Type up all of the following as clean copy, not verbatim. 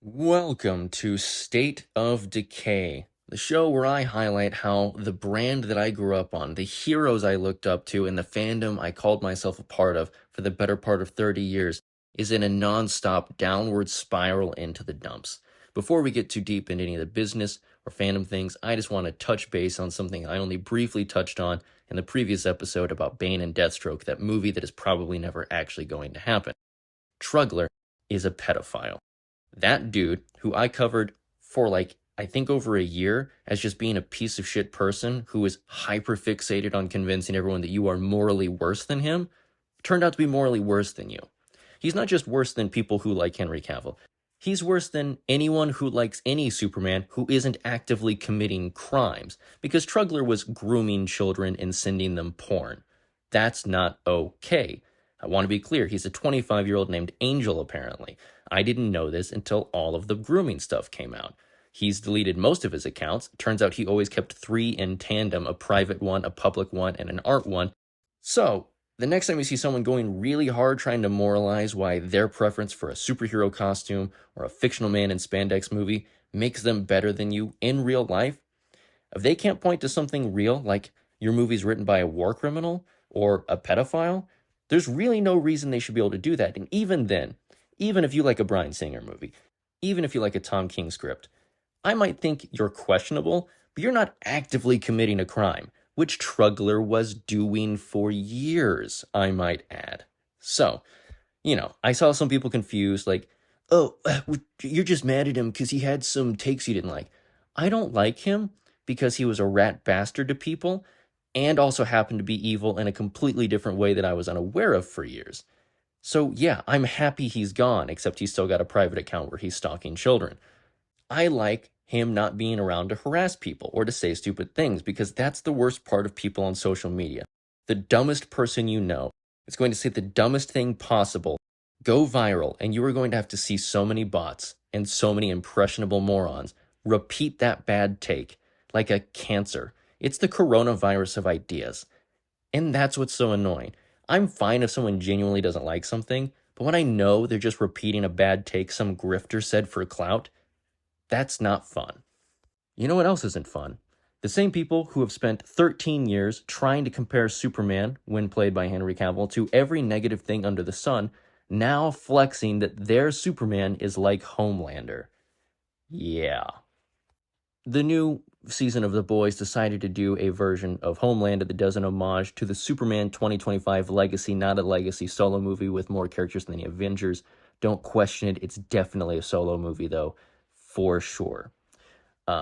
Welcome to State of Decay, the show where I highlight how the brand that I grew up on, the heroes I looked up to, and the fandom I called myself a part of for the better part of 30 years is in a non-stop downward spiral into the dumps. Before we get too deep into any of the business or fandom things, I just want to touch base on something I only briefly touched on in the previous episode about Bane and Deathstroke, that movie that is probably never actually going to happen. Truggler is a pedophile. That dude, who I covered for I think over a year as just being a piece of shit person who is hyper fixated on convincing everyone that you are morally worse than him, turned out to be morally worse than you. He's not just worse than people who like Henry Cavill. He's worse than anyone who likes any Superman who isn't actively committing crimes, because Truggler was grooming children and sending them porn. That's not okay. I want to be clear, he's a 25-year-old named Angel, apparently. I didn't know this until all of the grooming stuff came out. He's deleted most of his accounts. Turns out he always kept 3 in tandem, a private one, a public one, and an art one. So, the next time you see someone going really hard trying to moralize why their preference for a superhero costume or a fictional man in spandex movie makes them better than you in real life, if they can't point to something real, like your movie's written by a war criminal or a pedophile, there's really no reason they should be able to do that. And even then, even if you like a Bryan Singer movie, even if you like a Tom King script, I might think you're questionable, but you're not actively committing a crime, which Truggler was doing for years, I might add. So, I saw some people confused, like, oh, you're just mad at him because he had some takes you didn't like. I don't like him because he was a rat bastard to people, and also happened to be evil in a completely different way that I was unaware of for years. So yeah, I'm happy he's gone, except he's still got a private account where he's stalking children. I like him not being around to harass people or to say stupid things, because that's the worst part of people on social media. The dumbest person you know is going to say the dumbest thing possible, go viral, and you are going to have to see so many bots and so many impressionable morons repeat that bad take like a cancer. It's the coronavirus of ideas. And that's what's so annoying. I'm fine if someone genuinely doesn't like something, but when I know they're just repeating a bad take some grifter said for clout, that's not fun. You know what else isn't fun? The same people who have spent 13 years trying to compare Superman, when played by Henry Cavill, to every negative thing under the sun, now flexing that their Superman is like Homelander. Yeah. The new season of The Boys decided to do a version of Homelander that does an homage to the Superman 2025 Legacy, not a Legacy solo movie with more characters than the Avengers. Don't question it. It's definitely a solo movie, though, for sure.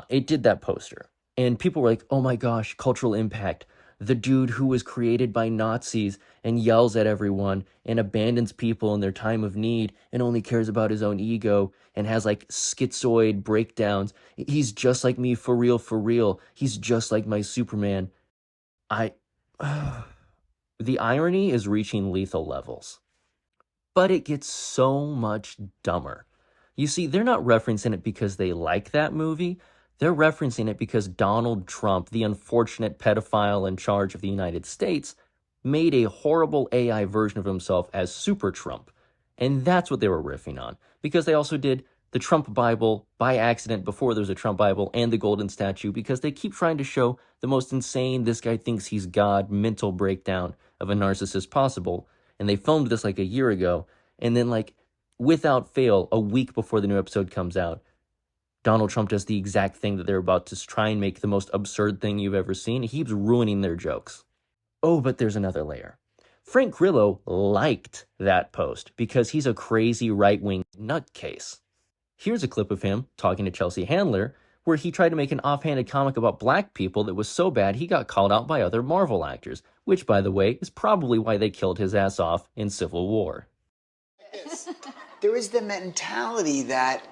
It did that poster. And people were like, oh my gosh, cultural impact. The dude who was created by Nazis and yells at everyone and abandons people in their time of need and only cares about his own ego and has schizoid breakdowns. He's just like me, for real, for real. He's just like my Superman. The irony is reaching lethal levels. But it gets so much dumber. You see, they're not referencing it because they like that movie. They're referencing it because Donald Trump, the unfortunate pedophile in charge of the United States, made a horrible AI version of himself as Super Trump. And that's what they were riffing on. Because they also did the Trump Bible by accident before there was a Trump Bible, and the golden statue, because they keep trying to show the most insane, this guy thinks he's God, mental breakdown of a narcissist possible. And they filmed this a year ago. And then without fail, a week before the new episode comes out, Donald Trump does the exact thing that they're about to try and make the most absurd thing you've ever seen. He keeps ruining their jokes. Oh, but there's another layer. Frank Grillo liked that post because he's a crazy right-wing nutcase. Here's a clip of him talking to Chelsea Handler, where he tried to make an offhanded comic about black people that was so bad he got called out by other Marvel actors, which, by the way, is probably why they killed his ass off in Civil War. There is the mentality that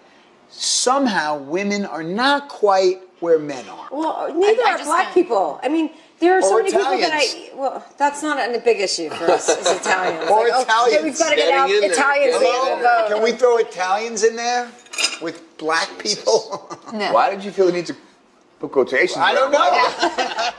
somehow women are not quite where men are. Well, neither are black people. I mean, there are so many Italians. people that well, that's not a big issue for us as Italians. Or Italians. Italians. We've got to get out Italians. Hello? Can we throw Italians in there with black people? No. Why did you feel the need to put quotations? I don't know.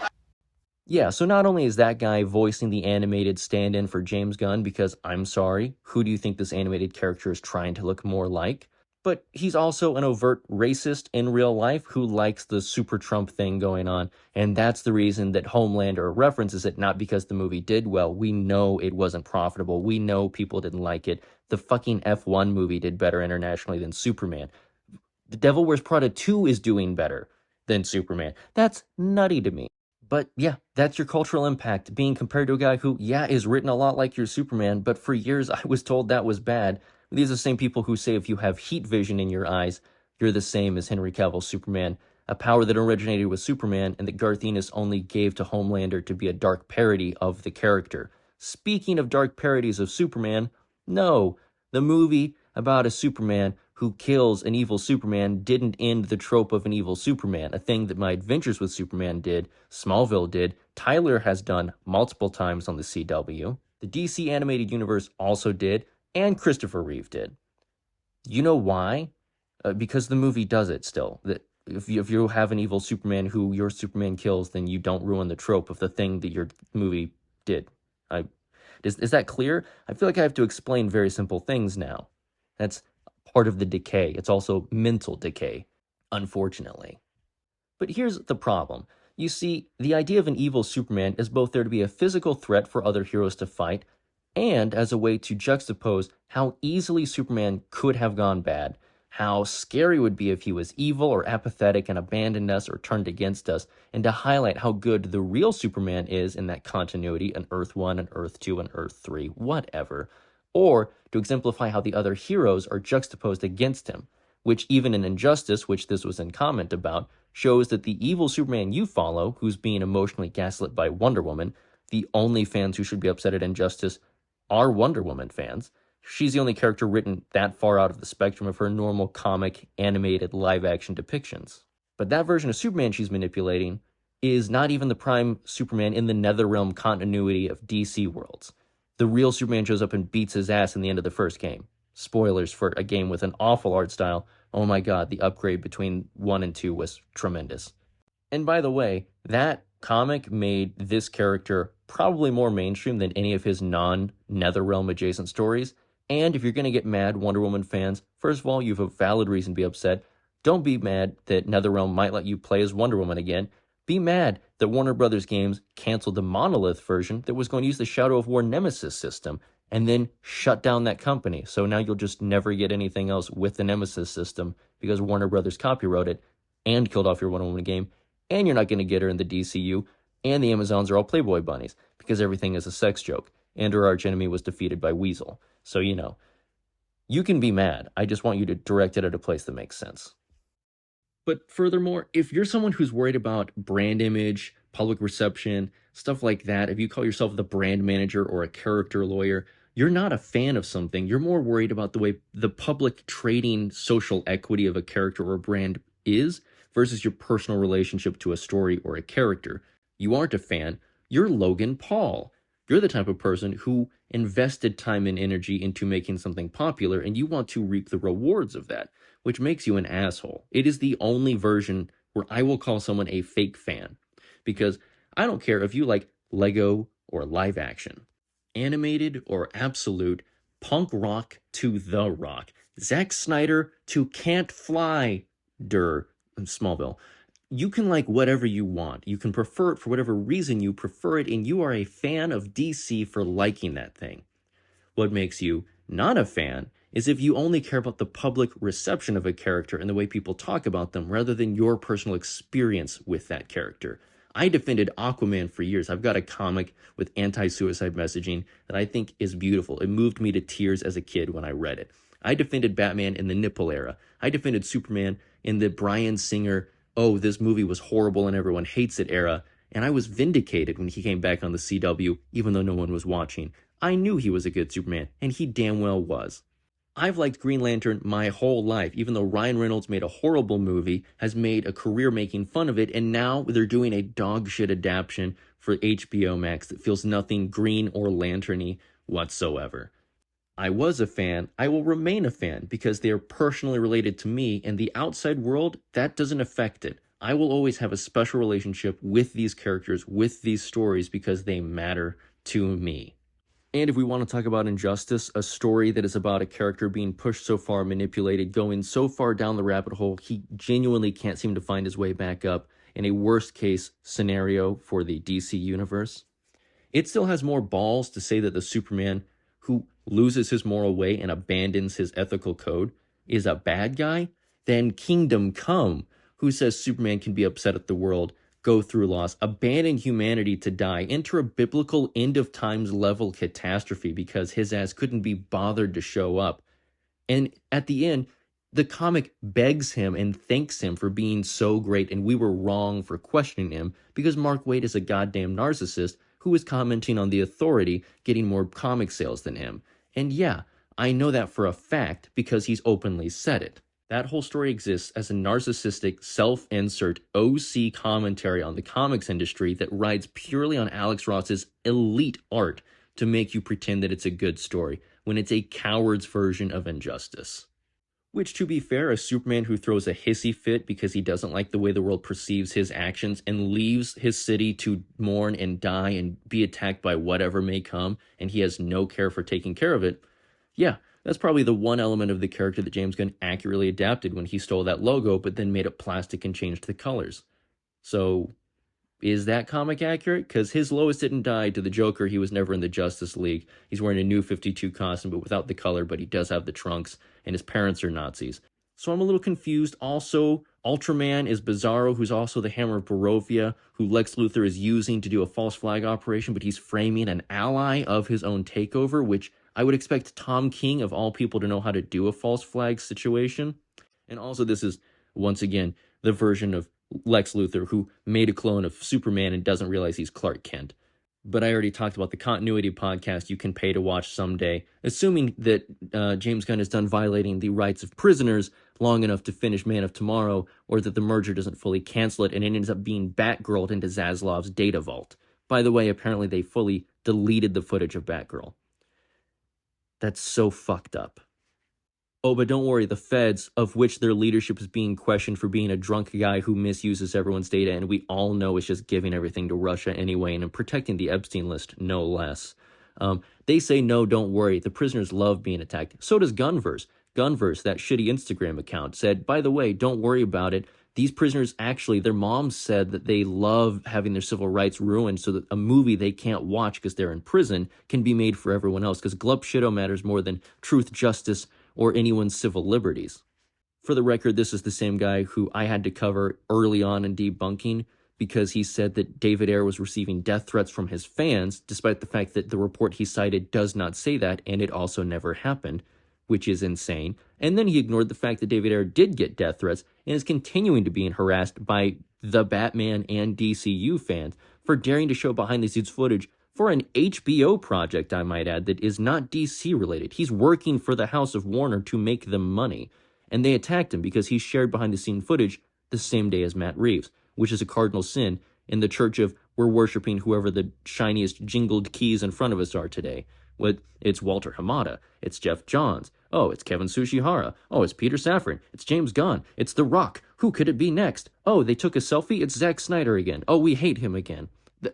Yeah, so not only is that guy voicing the animated stand-in for James Gunn, because I'm sorry, who do you think this animated character is trying to look more like? But he's also an overt racist in real life who likes the super Trump thing going on. And that's the reason that Homelander references it, not because the movie did well. We know it wasn't profitable. We know people didn't like it. The fucking F1 movie did better internationally than Superman. The Devil Wears Prada 2 is doing better than Superman. That's nutty to me. But yeah, that's your cultural impact, being compared to a guy who, yeah, is written a lot like your Superman, but for years I was told that was bad. These are the same people who say if you have heat vision in your eyes, you're the same as Henry Cavill's Superman, a power that originated with Superman and that Garth Ennis only gave to Homelander to be a dark parody of the character. Speaking of dark parodies of Superman, no, the movie about a Superman who kills an evil Superman didn't end the trope of an evil Superman, a thing that My Adventures with Superman did, Smallville did, Tyler has done multiple times on the CW, the DC animated universe also did, and Christopher Reeve did. You know why? Because the movie does it still. That if you have an evil Superman who your Superman kills, then you don't ruin the trope of the thing that your movie did. Is that clear? I feel like I have to explain very simple things now. That's part of the decay. It's also mental decay, unfortunately. But here's the problem. You see, the idea of an evil Superman is both there to be a physical threat for other heroes to fight, and as a way to juxtapose how easily Superman could have gone bad, how scary it would be if he was evil or apathetic and abandoned us or turned against us, and to highlight how good the real Superman is in that continuity, an Earth 1, an Earth 2, an Earth 3, whatever, or to exemplify how the other heroes are juxtaposed against him, which even in Injustice, which this was in comment about, shows that the evil Superman you follow, who's being emotionally gaslit by Wonder Woman, the only fans who should be upset at Injustice are Wonder Woman fans. She's the only character written that far out of the spectrum of her normal comic, animated, live-action depictions. But that version of Superman she's manipulating is not even the prime Superman in the Netherrealm continuity of DC worlds. The real Superman shows up and beats his ass in the end of the first game. Spoilers for a game with an awful art style. Oh my god, the upgrade between 1 and 2 was tremendous. And by the way, that comic made this character probably more mainstream than any of his non-Netherrealm adjacent stories. And if you're going to get mad, Wonder Woman fans, first of all, you have a valid reason to be upset. Don't be mad that Netherrealm might let you play as Wonder Woman again. Be mad that Warner Brothers Games canceled the Monolith version that was going to use the Shadow of War Nemesis system and then shut down that company. So now you'll just never get anything else with the Nemesis system because Warner Brothers copyrighted it and killed off your Wonder Woman game. And you're not going to get her in the DCU. And the Amazons are all Playboy bunnies because everything is a sex joke. And her archenemy was defeated by Weasel. So, you can be mad. I just want you to direct it at a place that makes sense. But furthermore, if you're someone who's worried about brand image, public reception, stuff like that, if you call yourself the brand manager or a character lawyer, you're not a fan of something. You're more worried about the way the public trading social equity of a character or a brand is versus your personal relationship to a story or a character. You aren't a fan. You're Logan Paul. You're the type of person who invested time and energy into making something popular, and you want to reap the rewards of that, which makes you an asshole. It is the only version where I will call someone a fake fan, because I don't care if you like Lego or live action, animated or absolute, punk rock to The Rock, Zack Snyder to Can't Fly, Smallville. You can like whatever you want. You can prefer it for whatever reason you prefer it, and you are a fan of DC for liking that thing. What makes you not a fan is if you only care about the public reception of a character and the way people talk about them rather than your personal experience with that character. I defended Aquaman for years. I've got a comic with anti-suicide messaging that I think is beautiful. It moved me to tears as a kid when I read it. I defended Batman in the nipple era. I defended Superman in the Bryan Singer, oh, this movie was horrible and everyone hates it era, and I was vindicated when he came back on the CW, even though no one was watching. I knew he was a good Superman, and he damn well was. I've liked Green Lantern my whole life, even though Ryan Reynolds made a horrible movie, has made a career making fun of it, and now they're doing a dog shit adaptation for HBO Max that feels nothing green or lantern-y whatsoever. I was a fan, I will remain a fan, because they are personally related to me, and the outside world, that doesn't affect it. I will always have a special relationship with these characters, with these stories, because they matter to me. And if we want to talk about injustice, a story that is about a character being pushed so far, manipulated, going so far down the rabbit hole, he genuinely can't seem to find his way back up, in a worst case scenario for the DC universe. It still has more balls to say that the Superman who loses his moral way and abandons his ethical code is a bad guy than Kingdom Come, who says Superman can be upset at the world, go through loss, abandon humanity to die, enter a biblical end of times level catastrophe because his ass couldn't be bothered to show up. And at the end, the comic begs him and thanks him for being so great, and we were wrong for questioning him because Mark Waid is a goddamn narcissist who was commenting on the Authority getting more comic sales than him. And yeah, I know that for a fact because he's openly said it. That whole story exists as a narcissistic, self-insert OC commentary on the comics industry that rides purely on Alex Ross's elite art to make you pretend that it's a good story, when it's a coward's version of injustice. Which, to be fair, a Superman who throws a hissy fit because he doesn't like the way the world perceives his actions and leaves his city to mourn and die and be attacked by whatever may come, and he has no care for taking care of it, yeah, that's probably the one element of the character that James Gunn accurately adapted when he stole that logo but then made it plastic and changed the colors. So, is that comic accurate? Because his Lois didn't die to the Joker. He was never in the Justice League. He's wearing a new 52 costume, but without the color, but he does have the trunks, and his parents are Nazis. So I'm a little confused. Also, Ultraman is Bizarro, who's also the Hammer of Barovia, who Lex Luthor is using to do a false flag operation, but he's framing an ally of his own takeover, which I would expect Tom King, of all people, to know how to do a false flag situation. And also, this is, once again, the version of Lex Luthor who made a clone of Superman and doesn't realize he's Clark Kent. But I already talked about the continuity podcast you can pay to watch someday, assuming that James Gunn is done violating the rights of prisoners long enough to finish Man of Tomorrow, or that the merger doesn't fully cancel it and it ends up being Batgirl into Zaslav's data vault. By the way, apparently they fully deleted the footage of Batgirl. That's so fucked up. Oh, but don't worry, the feds, of which their leadership is being questioned for being a drunk guy who misuses everyone's data, and we all know is just giving everything to Russia anyway, and protecting the Epstein list, no less. They say, no, don't worry, the prisoners love being attacked. So does Gunverse. Gunverse, that shitty Instagram account, said, by the way, don't worry about it. These prisoners actually, their moms said that they love having their civil rights ruined so that a movie they can't watch because they're in prison can be made for everyone else, because glup shitto matters more than truth, justice, or anyone's civil liberties. For the record, this is the same guy who I had to cover early on in debunking because he said that David Ayer was receiving death threats from his fans, despite the fact that the report he cited does not say that, and it also never happened, which is insane. And then he ignored the fact that David Ayer did get death threats and is continuing to be harassed by the Batman and DCU fans for daring to show behind-the-scenes footage for an HBO project, I might add, that is not DC related. He's working for the House of Warner to make them money. And they attacked him because he shared behind-the-scene footage the same day as Matt Reeves, which is a cardinal sin in the church of we're worshiping whoever the shiniest jingled keys in front of us are today. It's Walter Hamada. It's Jeff Johns. Oh, it's Kevin Tsuchihara. Oh, it's Peter Safran. It's James Gunn. It's The Rock. Who could it be next? Oh, they took a selfie. It's Zack Snyder again. Oh, we hate him again.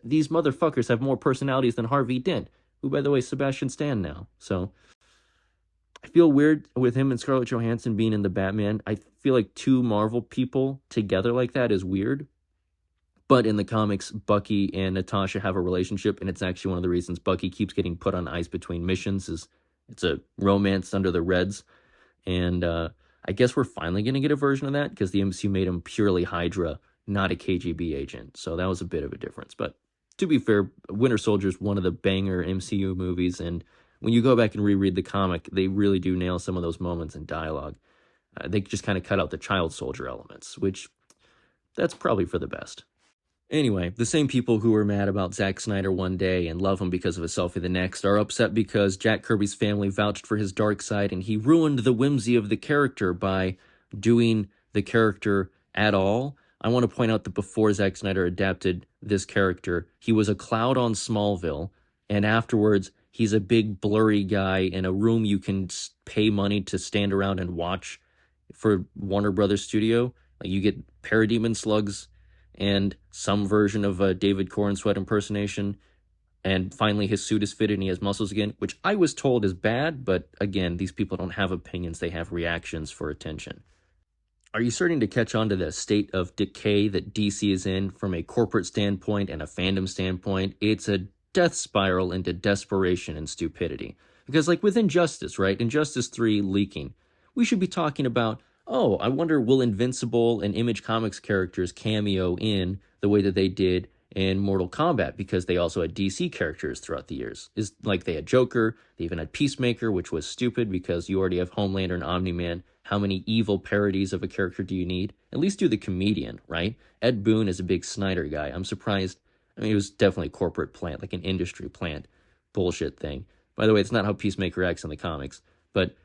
These motherfuckers have more personalities than Harvey Dent, who, by the way, is Sebastian Stan now. So I feel weird with him and Scarlett Johansson being in the Batman. I feel like two Marvel people together like that is weird. But in the comics, Bucky and Natasha have a relationship, and it's actually one of the reasons Bucky keeps getting put on ice between missions. Is it's a romance under the Reds. And I guess we're finally going to get a version of that because the MCU made him purely Hydra, not a KGB agent. So that was a bit of a difference. But to be fair, Winter Soldier is one of the banger MCU movies. And when you go back and reread the comic, they really do nail some of those moments in dialogue. They just kind of cut out the child soldier elements, which that's probably for the best. Anyway, the same people who were mad about Zack Snyder one day and love him because of a selfie the next are upset because Jack Kirby's family vouched for his Darkseid and he ruined the whimsy of the character by doing the character at all. I want to point out that before Zack Snyder adapted this character, he was a cloud on Smallville, and afterwards he's a big blurry guy in a room you can pay money to stand around and watch for Warner Brothers Studio. Like you get parademon slugs and some version of a David Corenswet impersonation. And finally, his suit is fitted and he has muscles again, which I was told is bad, but again, these people don't have opinions, they have reactions for attention. Are you starting to catch on to the state of decay that DC is in from a corporate standpoint and a fandom standpoint? It's a death spiral into desperation and stupidity. Because like with Injustice, right? Injustice 3 leaking, we should be talking about, oh, I wonder will Invincible and Image Comics characters cameo in the way that they did in Mortal Kombat, because they also had DC characters throughout the years. Is like they had Joker, they even had Peacemaker, which was stupid because you already have Homelander and Omni-Man. How many evil parodies of a character do you need? At least do the comedian, right? Ed Boon is a big Snyder guy. I'm surprised. I mean, it was definitely a corporate plant, like an industry plant bullshit thing. By the way, it's not how Peacemaker acts in the comics, but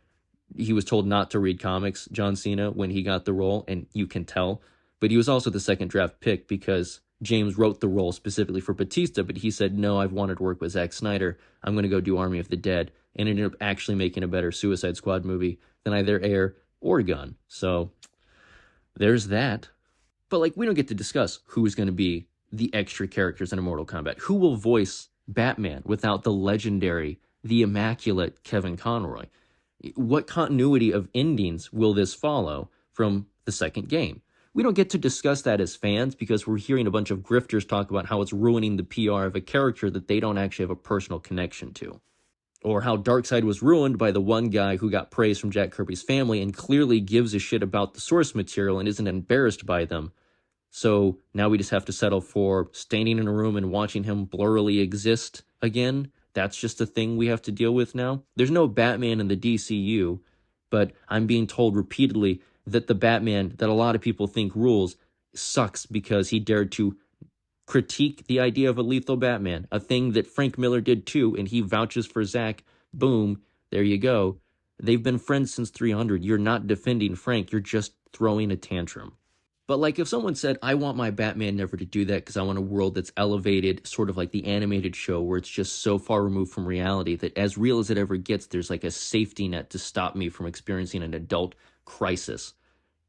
he was told not to read comics, John Cena, when he got the role, and you can tell. But he was also the second draft pick because James wrote the role specifically for Batista, but he said, no, I've wanted to work with Zack Snyder. I'm going to go do Army of the Dead, and ended up actually making a better Suicide Squad movie than either Air or Gun. So there's that. But like, we don't get to discuss who's going to be the extra characters in a Mortal Kombat. Who will voice Batman without the legendary, the immaculate Kevin Conroy? What continuity of endings will this follow from the second game? We don't get to discuss that as fans because we're hearing a bunch of grifters talk about how it's ruining the PR of a character that they don't actually have a personal connection to. Or how Darkseid was ruined by the one guy who got praise from Jack Kirby's family and clearly gives a shit about the source material and isn't embarrassed by them. So now we just have to settle for standing in a room and watching him blurrily exist again. That's just a thing we have to deal with now. There's no Batman in the DCU, but I'm being told repeatedly that the Batman that a lot of people think rules sucks because he dared to critique the idea of a lethal Batman, a thing that Frank Miller did too, and he vouches for Zack. Boom, there you go. They've been friends since 300. You're not defending Frank, you're just throwing a tantrum. But like if someone said, I want my Batman never to do that because I want a world that's elevated, sort of like the animated show where it's just so far removed from reality that as real as it ever gets, there's like a safety net to stop me from experiencing an adult crisis.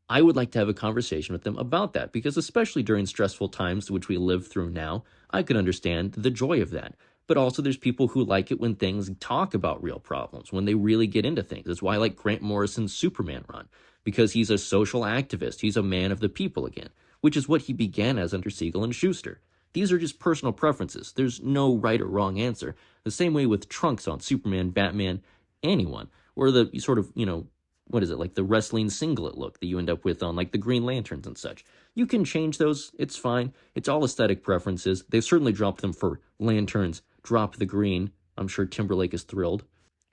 I would like to have a conversation with them about that because especially during stressful times which we live through now, I could understand the joy of that. But also there's people who like it when things talk about real problems, when they really get into things. That's why I like Grant Morrison's Superman run, because he's a social activist. He's a man of the people again, which is what he began as under Siegel and Schuster. These are just personal preferences. There's no right or wrong answer. The same way with Trunks on Superman, Batman, anyone. Or the sort of, what is it, like the wrestling singlet look that you end up with on like the Green Lanterns and such. You can change those, it's fine. It's all aesthetic preferences. They've certainly dropped them for Lanterns. Drop the green. I'm sure Timberlake is thrilled.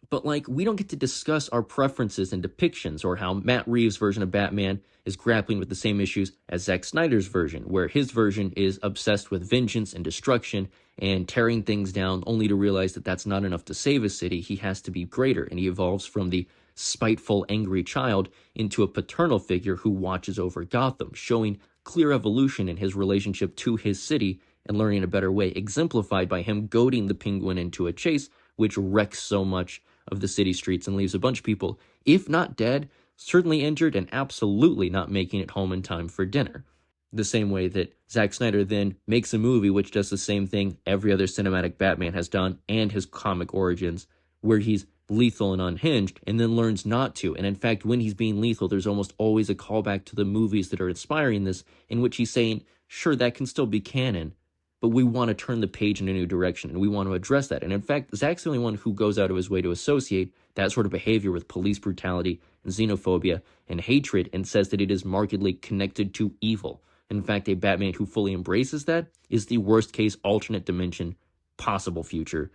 But like, we don't get to discuss our preferences and depictions or how Matt Reeves' version of Batman is grappling with the same issues as Zack Snyder's version, where his version is obsessed with vengeance and destruction and tearing things down only to realize that that's not enough to save a city. He has to be greater, and he evolves from the spiteful, angry child into a paternal figure who watches over Gotham, showing clear evolution in his relationship to his city and learning a better way, exemplified by him goading the Penguin into a chase, which wrecks so much of the city streets and leaves a bunch of people, if not dead, certainly injured and absolutely not making it home in time for dinner. The same way that Zack Snyder then makes a movie which does the same thing every other cinematic Batman has done and his comic origins, where he's lethal and unhinged and then learns not to. And in fact, when he's being lethal, there's almost always a callback to the movies that are inspiring this, in which he's saying, sure, that can still be canon, but we want to turn the page in a new direction, and we want to address that. And in fact, Zack's the only one who goes out of his way to associate that sort of behavior with police brutality and xenophobia and hatred, and says that it is markedly connected to evil. In fact, a Batman who fully embraces that is the worst case alternate dimension possible future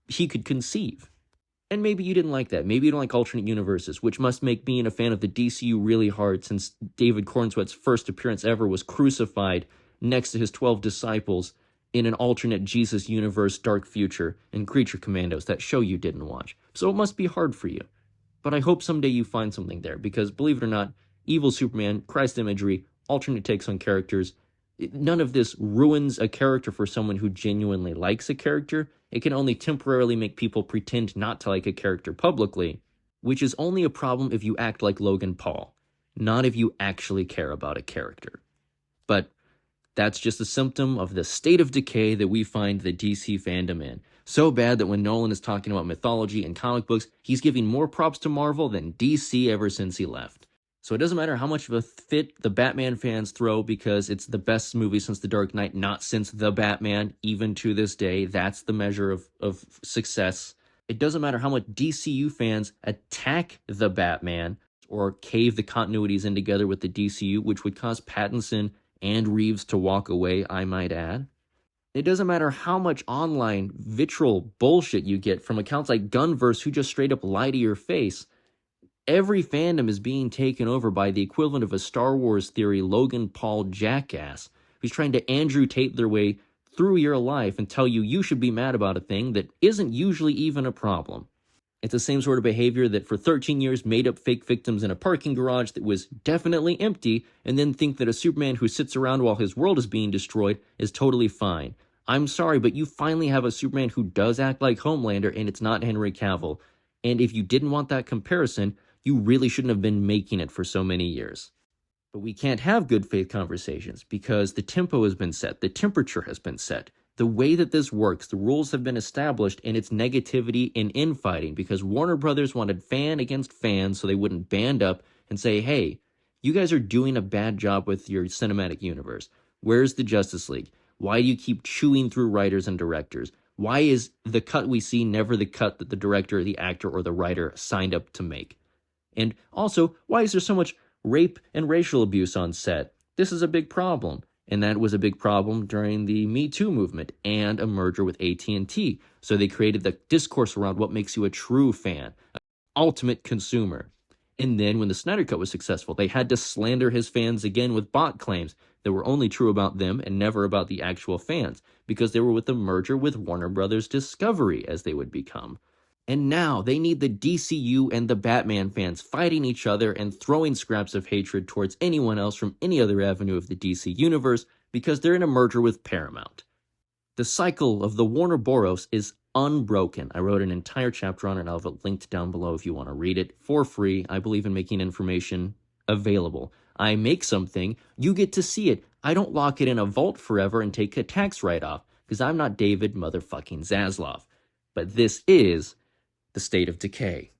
he could conceive. And maybe you didn't like that. Maybe you don't like alternate universes, which must make being a fan of the DCU really hard, since David Cornsweet's first appearance ever was crucified next to his 12 disciples in an alternate Jesus universe dark future in Creature Commandos, that show you didn't watch. So it must be hard for you. But I hope someday you find something there, because believe it or not, evil Superman, Christ imagery, alternate takes on characters, none of this ruins a character for someone who genuinely likes a character. It can only temporarily make people pretend not to like a character publicly, which is only a problem if you act like Logan Paul, not if you actually care about a character. But That's just a symptom of the state of decay that we find the DC fandom in. So bad that when Nolan is talking about mythology and comic books, he's giving more props to Marvel than DC ever since he left. So it doesn't matter how much of a fit the Batman fans throw, because it's the best movie since The Dark Knight, not since The Batman, even to this day. That's the measure of success. It doesn't matter how much DCU fans attack The Batman or cave the continuities in together with the DCU, which would cause Pattinson and Reeves to walk away, I might add. It doesn't matter how much online vitriol bullshit you get from accounts like Gunverse who just straight up lie to your face. Every fandom is being taken over by the equivalent of a Star Wars theory Logan Paul jackass who's trying to Andrew Tate their way through your life and tell you you should be mad about a thing that isn't usually even a problem. It's the same sort of behavior that for 13 years made up fake victims in a parking garage that was definitely empty, and then think that a Superman who sits around while his world is being destroyed is totally fine. I'm sorry, but you finally have a Superman who does act like Homelander, and it's not Henry Cavill. And if you didn't want that comparison, you really shouldn't have been making it for so many years. But we can't have good faith conversations because the tempo has been set, the temperature has been set. The way that this works, the rules have been established, and it's negativity and infighting because Warner Brothers wanted fan against fan so they wouldn't band up and say, hey, you guys are doing a bad job with your cinematic universe. Where's the Justice League? Why do you keep chewing through writers and directors? Why is the cut we see never the cut that the director, the actor, or the writer signed up to make? And also, why is there so much rape and racial abuse on set? This is a big problem. And that was a big problem during the Me Too movement and a merger with AT&T. So they created the discourse around what makes you a true fan, an ultimate consumer. And then when the Snyder Cut was successful, they had to slander his fans again with bot claims that were only true about them and never about the actual fans, because they were with the merger with Warner Brothers Discovery, as they would become. And now they need the DCU and the Batman fans fighting each other and throwing scraps of hatred towards anyone else from any other avenue of the DC universe because they're in a merger with Paramount. The cycle of the Warner Boros is unbroken. I wrote an entire chapter on it, and I'll have it linked down below if you want to read it for free. I believe in making information available. I make something, you get to see it. I don't lock it in a vault forever and take a tax write-off because I'm not David motherfucking Zaslav. But this is the state of decay.